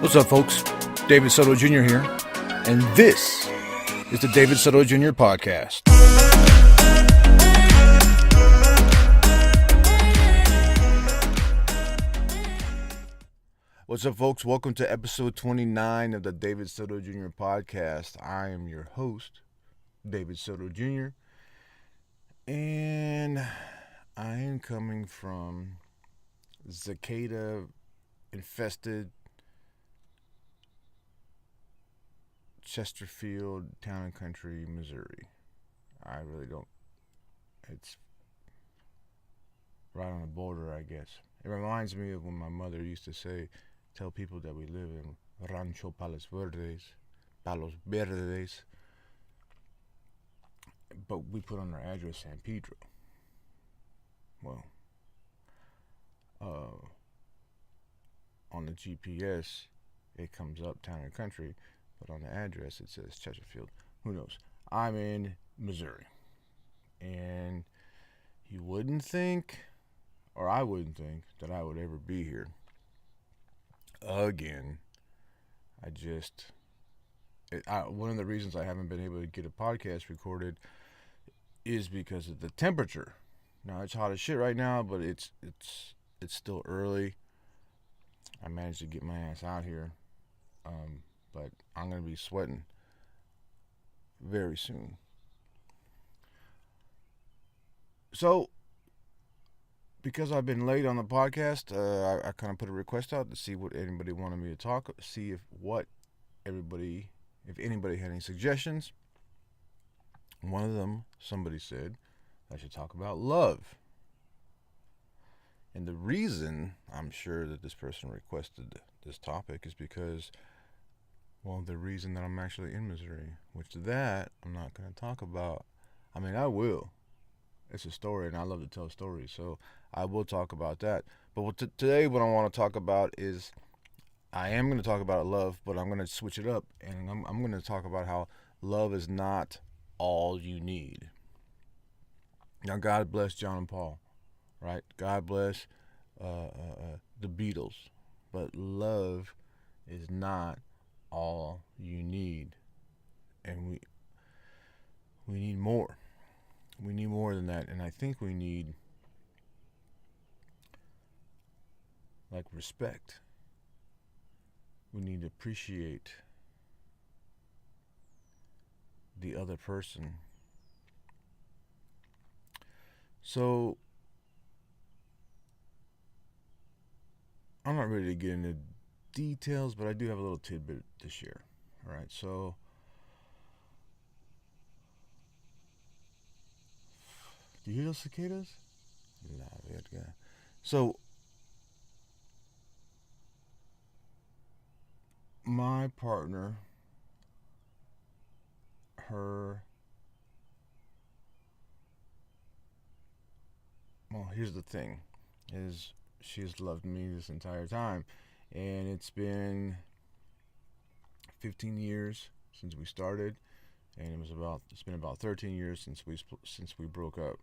What's up, folks? David Soto Jr. here, and this is the David Soto Jr. podcast. What's up, folks? Welcome to episode 29 of the David Soto Jr. podcast. I am your host, David Soto Jr., and I am coming from cicada-infested Chesterfield, Town and Country, Missouri. I really don't. It's right on the border, I guess. It reminds me of when my mother used to tell people that we live in Rancho Palos Verdes, but we put on our address San Pedro. Well, on the GPS, it comes up Town and Country, but on the address it says Chesterfield. Who knows? I'm in Missouri, and you wouldn't think, or I wouldn't think, that I would ever be here again. One of the reasons I haven't been able to get a podcast recorded is because of the temperature. Now, it's hot as shit right now, but it's still early. I managed to get my ass out here, but I'm going to be sweating very soon. So, because I've been late on the podcast, I kind of put a request out to see what anybody wanted me to talk, see if anybody had any suggestions. One of them, somebody said I should talk about love. And the reason I'm sure that this person requested this topic is because, well, the reason that I'm actually in Missouri, which that I'm not going to talk about. I mean, I will. It's a story, and I love to tell stories, so I will talk about that. But today, what I want to talk about is, I am going to talk about love, but I'm going to switch it up, and I'm going to talk about how love is not all you need. Now, God bless John and Paul, right? God bless the Beatles, but love is not all you need, and we need more. We need more than that, and I think we need, like, respect. We need to appreciate the other person. So, I'm not ready to get into details, but I do have a little tidbit to share. All right, so do you hear those cicadas? Yeah. So, my partner, here's the thing, is she's loved me this entire time, and it's been 15 years since we started, and it's been about 13 years since we broke up.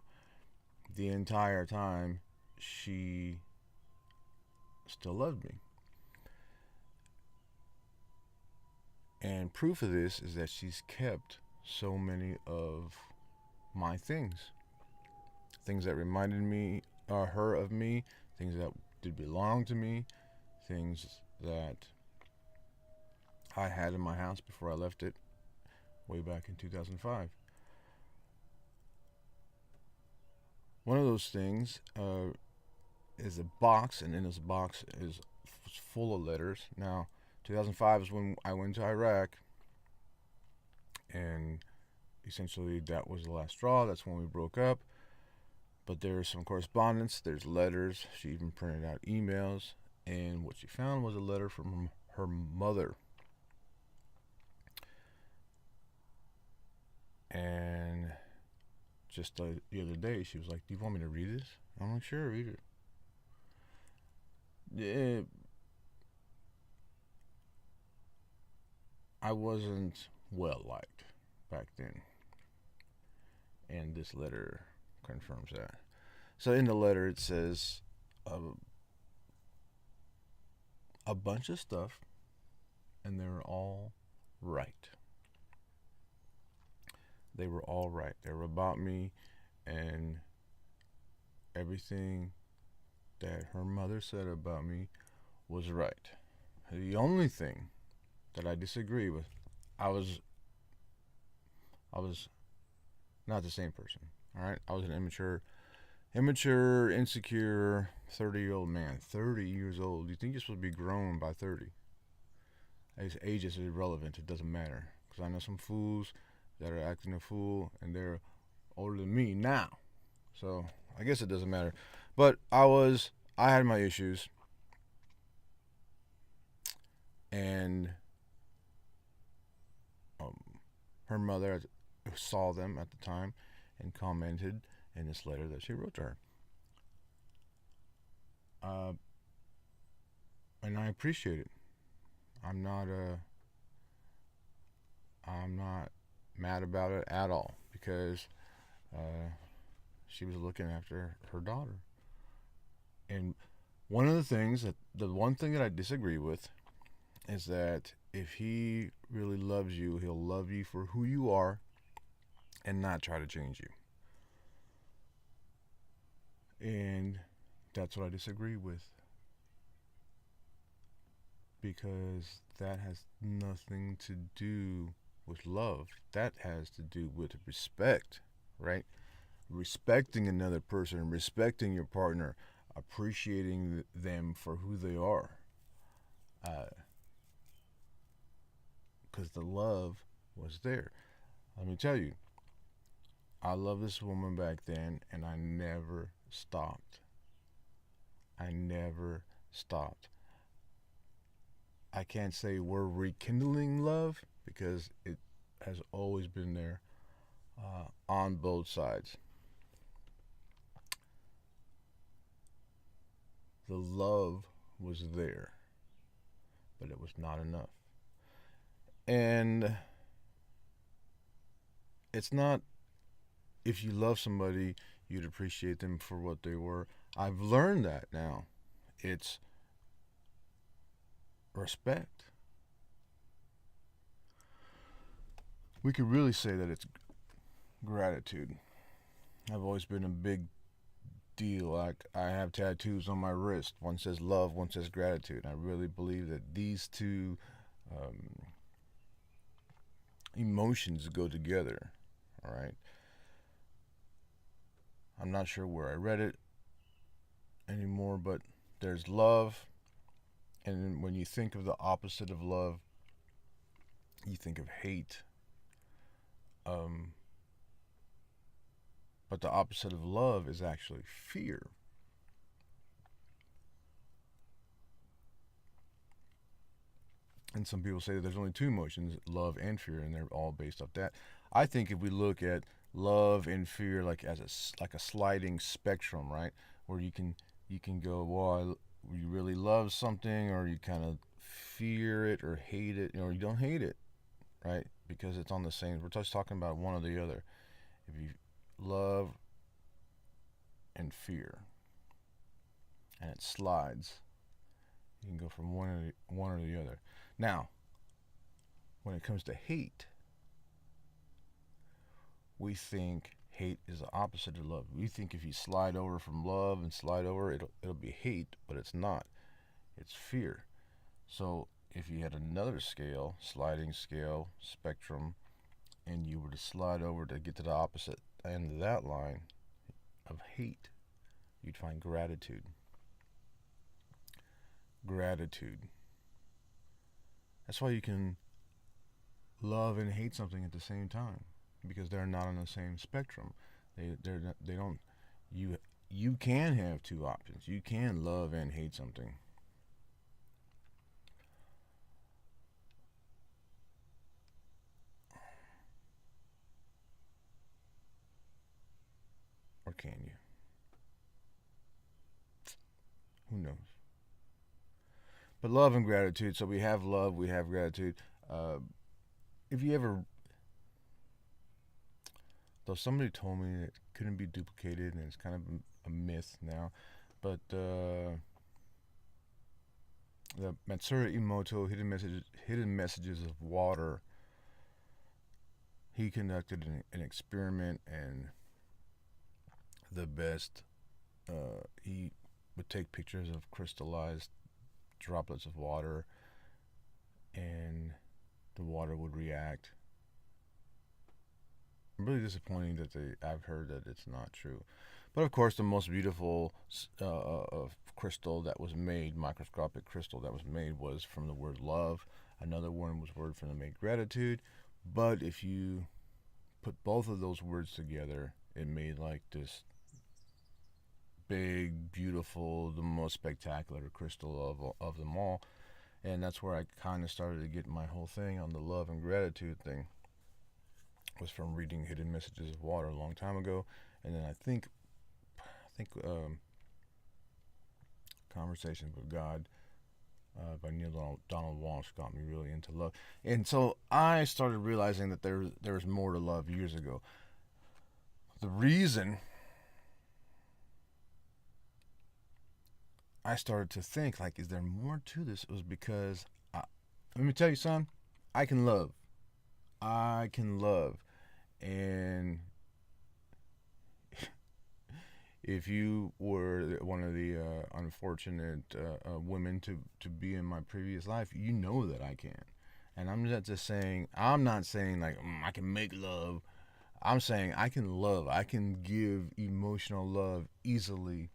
The entire time, she still loved me. And proof of this is that she's kept so many of my things that reminded her of me, things that did belong to me, things that I had in my house before I left it way back in 2005. One of those things is a box, and in this box is full of letters. Now, 2005 is when I went to Iraq, and essentially that was the last straw. That's when we broke up. But there's some correspondence, there's letters. She even printed out emails, and what she found was a letter from her mother. And just the other day, she was like, "Do you want me to read this?" I'm like, "Sure, read it." Yeah, I wasn't well liked back then, and this letter confirms that. So in the letter, it says a bunch of stuff and they were all right. They were all right. They were about me, and everything that her mother said about me was right. The only thing that I disagree with, I was I was not the same person. All right, I was an immature, insecure 30-year-old man. 30 years old. You think you're supposed to be grown by 30? Age is irrelevant. It doesn't matter. Because I know some fools that are acting a fool, and they're older than me now. So I guess it doesn't matter. But I had my issues, and um, her mother saw them at the time and commented in this letter that she wrote to her. Uh, and I appreciate it. I'm not I'm not mad about it at all because uh, she was looking after her daughter. And the one thing that I disagree with is that if he really loves you, he'll love you for who you are and not try to change you. And that's what I disagree with because that has nothing to do with love. That has to do with respect, right? Respecting another person, respecting your partner, appreciating them for who they are. Because the love was there. Let me tell you, I loved this woman back then, and I never stopped. I never stopped. I can't say we're rekindling love because it has always been there on both sides. The love was there, but it was not enough. And it's not if you love somebody, you'd appreciate them for what they were. I've learned that now. It's respect. We could really say that it's gratitude. I've always been a big deal. Like I have tattoos on my wrist. One says love, one says gratitude. I really believe that these two um, emotions go together. All right. I'm not sure where I read it anymore, but there's love, and when you think of the opposite of love, you think of hate. Um, but the opposite of love is actually fear. And some people say that there's only two emotions, love and fear, and they're all based off that. I think if we look at love and fear like as like a sliding spectrum, right, where you can go, well, you really love something, or you kind of fear it or hate it, or you don't hate it, right? Because it's on the same. We're just talking about one or the other. If you love and fear, and it slides, you can go from one or the other. Now, when it comes to hate, we think hate is the opposite of love. We think if you slide over from love and slide over, it'll be hate, but it's not. It's fear. So if you had another scale, sliding scale, spectrum, and you were to slide over to get to the opposite end of that line of hate, you'd find gratitude. Gratitude. That's why you can love and hate something at the same time because they're not on the same spectrum. They don't. You can have two options. You can love and hate something. Or can you? Who knows? But love and gratitude. So we have love, we have gratitude. Uh, if you ever, though somebody told me it couldn't be duplicated, and it's kind of a myth now, but The Matsura Emoto Hidden Messages of Water. He conducted an experiment, and the best. He would take pictures of crystallized droplets of water, and the water would react. I'm really disappointed that I've heard that it's not true. But of course, the most beautiful crystal that was made, microscopic crystal that was made, was from the word love. Another one was word from the word gratitude. But if you put both of those words together, it made like this big, beautiful, the most spectacular crystal of them all. And that's where I kind of started to get my whole thing on the love and gratitude thing. Was from reading Hidden Messages of Water a long time ago, and then I think Conversations with God by Neil Donald Walsh got me really into love, and so I started realizing that there was more to love years ago. The reason I started to think like, is there more to this? It was because let me tell you, son, I can love. I can love, and if you were one of the unfortunate women to be in my previous life, you know that I can. And I'm not just saying, I'm not saying like I can make love. I'm saying I can love. I can give emotional love easily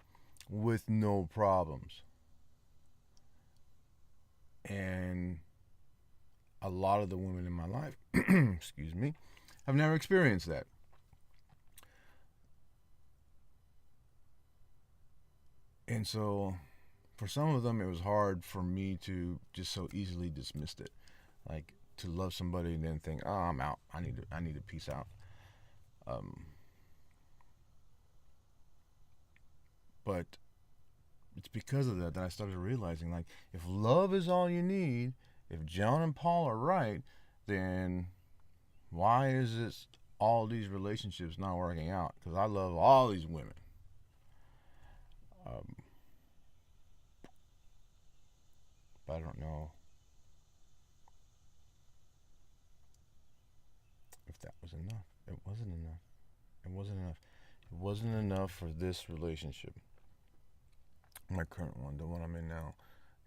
with no problems. And a lot of the women in my life, excuse me, have never experienced that. And so for some of them, it was hard for me to just so easily dismiss it. Like to love somebody and then think, oh, I'm out. I need to peace out. Um, but it's because of that I started realizing, like, if love is all you need, if John and Paul are right, then why is this all these relationships not working out? Because I love all these women. Um, but I don't know if that was enough. It wasn't enough. It wasn't enough. It wasn't enough for this relationship. My current one, the one I'm in now,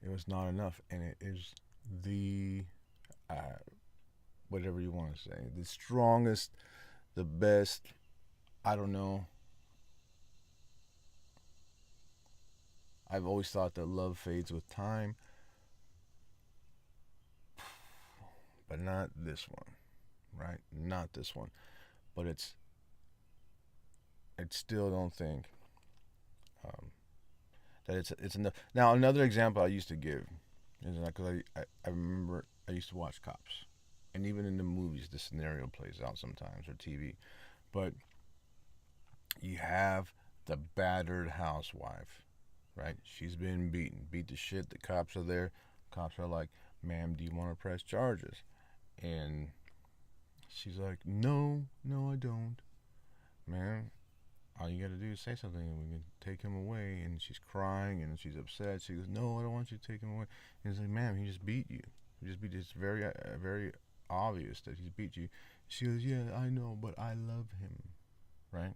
it was not enough, and it is the uh, whatever you want to say, the strongest, the best. I don't know. I've always thought that love fades with time, but not this one, right? Not this one. But I still don't think um, that it's enough. Now, another example I used to give is because I remember I used to watch Cops, and even in the movies, this scenario plays out sometimes, or TV. But you have the battered housewife, right? She's been beat to shit. The cops are there. Cops are like, "Ma'am, do you want to press charges?" And she's like, "No, no, I don't, man. All you gotta do is say something, and we can take him away." And she's crying and she's upset. She goes, "No, I don't want you to take him away." And he's like, "Ma'am, he just beat you. He just beat you. It's very obvious that he's beat you." She goes, "Yeah, I know, but I love him, right?"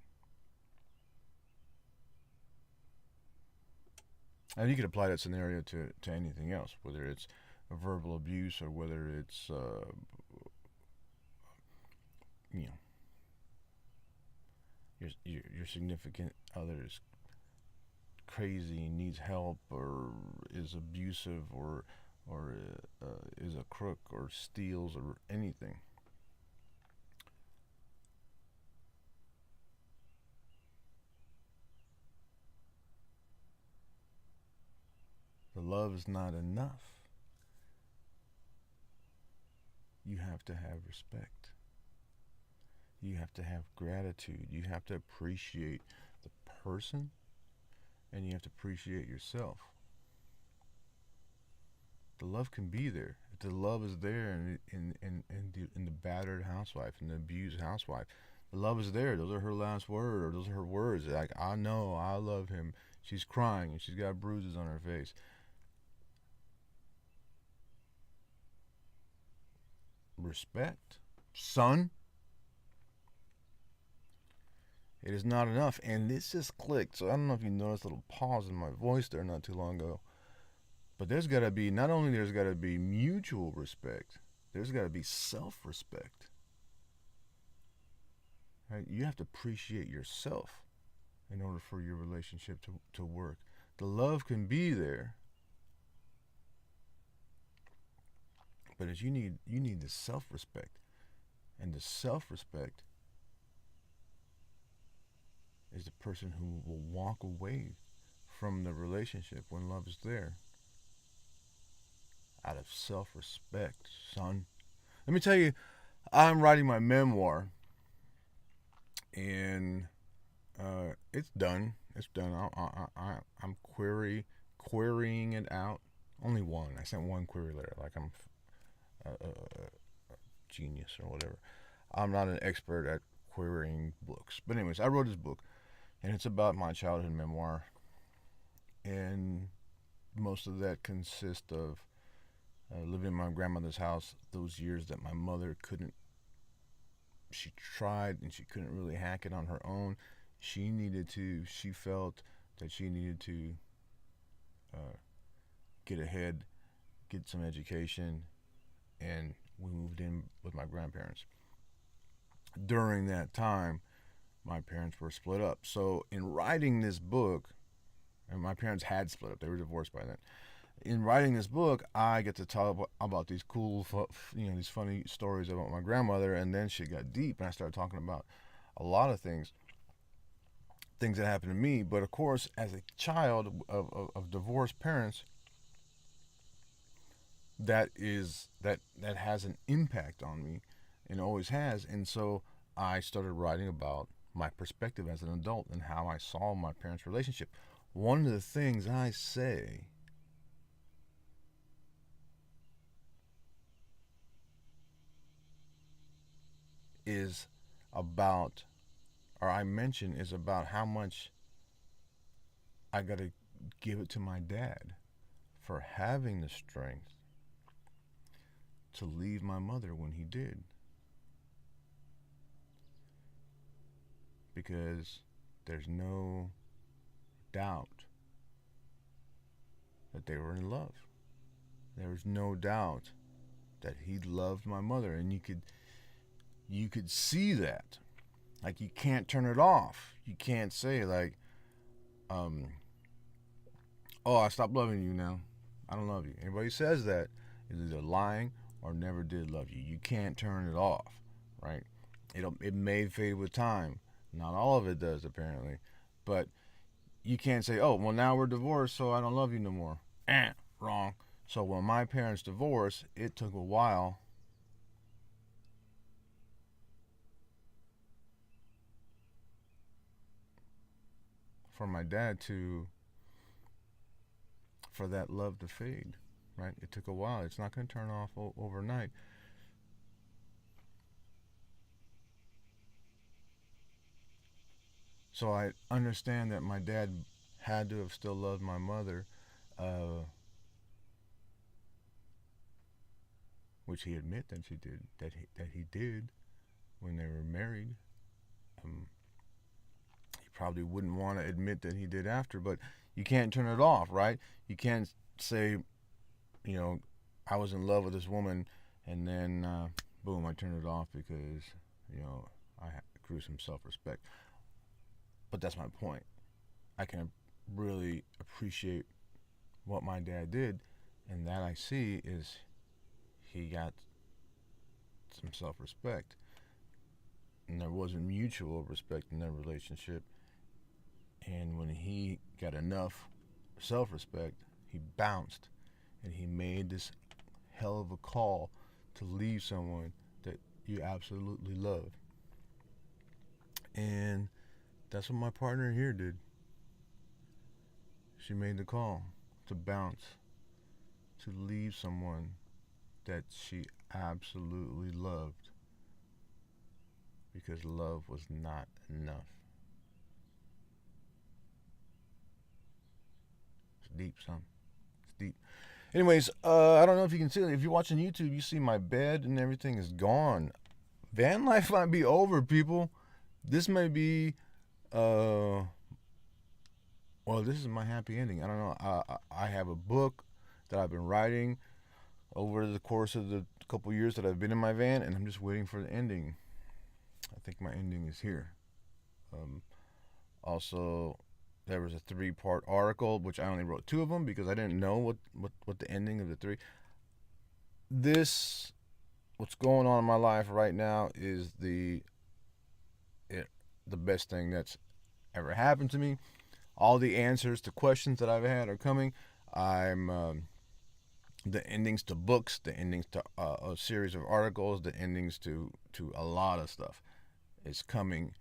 And you could apply that scenario to anything else, whether it's verbal abuse or whether it's you know your significant other is crazy, needs help, or is abusive, or is a crook, or steals, or anything. The love is not enough. You have to have respect. You have to have gratitude. You have to appreciate the person, and you have to appreciate yourself. The love can be there. If the love is there in the battered housewife and the abused housewife, the love is there. Those are her last words, or those are her words. Like, I know, I love him. She's crying and she's got bruises on her face. respect, son, it is not enough. And this just clicked. So I don't know if you noticed a little pause in my voice there not too long ago. But there's got to be, not only there's got to be mutual respect, there's got to be self-respect. Right? You have to appreciate yourself in order for your relationship to work. The love can be there, but as you need the self-respect. And the self-respect is the person who will walk away from the relationship when love is there. Out of self-respect, son. Let me tell you, I'm writing my memoir, and it's done. It's done. I'm querying it out. Only one. I sent one query letter. Like I'm a genius or whatever. I'm not an expert at querying books. But anyways, I wrote this book, and it's about my childhood memoir. And most of that consists of living in my grandmother's house those years that my mother couldn't. She tried and she couldn't really hack it on her own. She needed to. She felt that she needed to uh, get ahead, get some education, and we moved in with my grandparents. During that time, my parents were split up. So in writing this book, and my parents had split up; they were divorced by then. In writing this book, I get to talk about these cool, these funny stories about my grandmother, and then shit got deep, and I started talking about a lot of things that happened to me. But of course, as a child of divorced parents, that has an impact on me, and always has. And so I started writing about my perspective as an adult and how I saw my parents' relationship. One of the things I say is about, or I mention, is about how much I got to give it to my dad for having the strength to leave my mother when he did. Because there's no doubt that they were in love. There was no doubt that he loved my mother, and you could see that. Like, you can't turn it off. You can't say like, um, "Oh, I stopped loving you now. I don't love you." Anybody says that is either lying or never did love you. You can't turn it off, right? It may fade with time. Not all of it does, apparently, but you can't say, "Oh, well, now we're divorced, so I don't love you no more." Wrong. So when my parents divorced, it took a while for my dad to for that love to fade, right? It took a while. It's not going to turn off overnight. So I understand that my dad had to have still loved my mother, uh, which he admit that she did, that he did when they were married. Um, he probably wouldn't want to admit that he did after, but you can't turn it off, right? You can't say, you know, I was in love with this woman, and then boom, I turned it off because I grew some self-respect. But that's my point. I can really appreciate what my dad did, and that I see is he got some self-respect, and there wasn't mutual respect in their relationship. And when he got enough self-respect, he bounced, and he made this hell of a call to leave someone that you absolutely love. And that's what my partner here did. She made the call to bounce, to leave someone that she absolutely loved because love was not enough. It's deep, son. It's deep. Anyways, I don't know if you can see it. If you're watching YouTube, you see my bed and everything is gone. Van life might be over, people. This may be, well, this is my happy ending. I don't know. I have a book that I've been writing over the course of the couple years that I've been in my van, and I'm just waiting for the ending. I think my ending is here. Also, there was a 3-part article, which I only wrote 2 of them because I didn't know what the ending of the 3. What's going on in my life right now is the best thing that's ever happened to me. All the answers to questions that I've had are coming. I'm the endings to books, the endings to a series of articles, the endings to a lot of stuff is coming.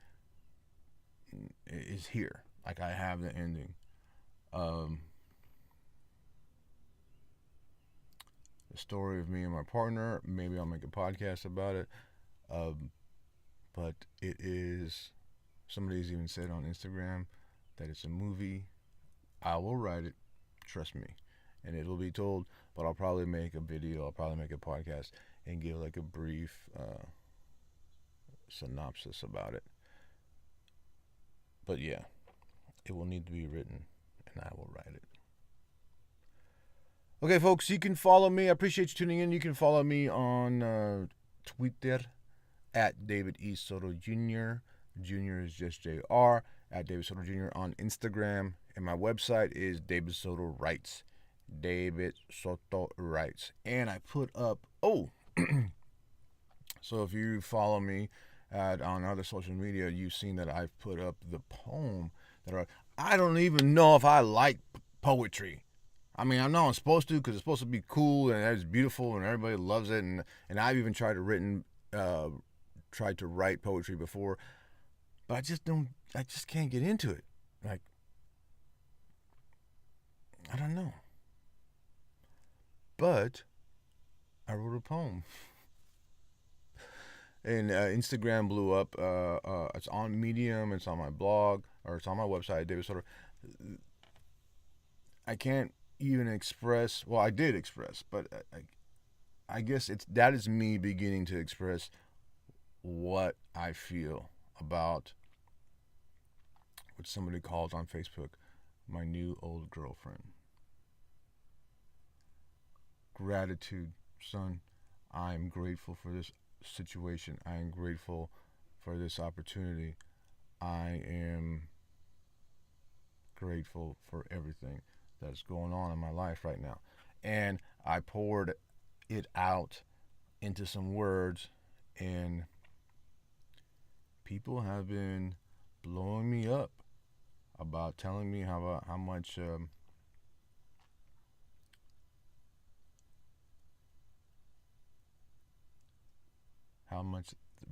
Is here. Like, I have the ending. The story of me and my partner. Maybe I'll make a podcast about it. But it is. Somebody's even said on Instagram that it's a movie. I will write it. Trust me. And it will be told. But I'll probably make a video. I'll probably make a podcast and give like a brief synopsis about it. But yeah, it will need to be written, and I will write it. Okay, folks, you can follow me. I appreciate you tuning in. You can follow me on Twitter at David E. Soto Jr. Jr. is just JR. At David Soto Jr. on Instagram. And my website is David Soto Writes. David Soto Writes. And I put up, so if you follow me on other social media, you've seen that I've put up the poem I don't even know if I like poetry. I mean, I know I'm supposed to because it's supposed to be cool and it's beautiful and everybody loves it. And I've even tried to write poetry before, but I just can't get into it. Like, I don't know. But I wrote a poem. And Instagram blew up. It's on Medium. It's on my blog, or it's on my website, David Soto. I can't even express. Well, I did express, but I guess that is me beginning to express what I feel about what somebody calls on Facebook my new old girlfriend. Gratitude, son. I'm grateful for this situation. I am grateful for this opportunity. I am grateful for everything that's going on in my life right now. And I poured it out into some words, and people have been blowing me up about telling me how much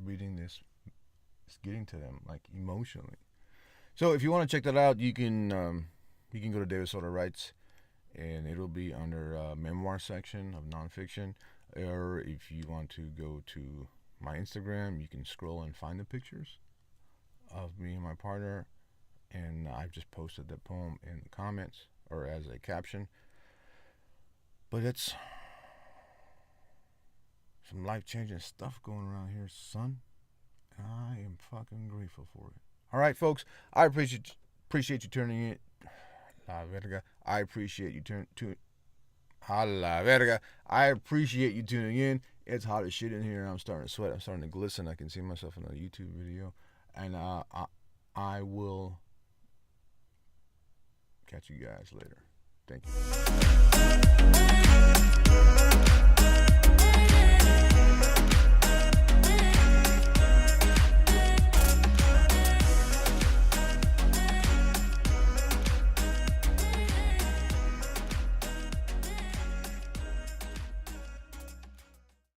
reading this is getting to them, like, emotionally. So if you want to check that out, you can go to David Soto Writes, and it'll be under memoir section of nonfiction. Or if you want to go to my Instagram, you can scroll and find the pictures of me and my partner, and I've just posted that poem in the comments or as a caption. But it's some life-changing stuff going around here, son. And I am fucking grateful for it. All right, folks. I appreciate you turning in. La verga. I appreciate you la verga. I appreciate you tuning in. It's hot as shit in here, and I'm starting to sweat. I'm starting to glisten. I can see myself in a YouTube video. And I will catch you guys later. Thank you.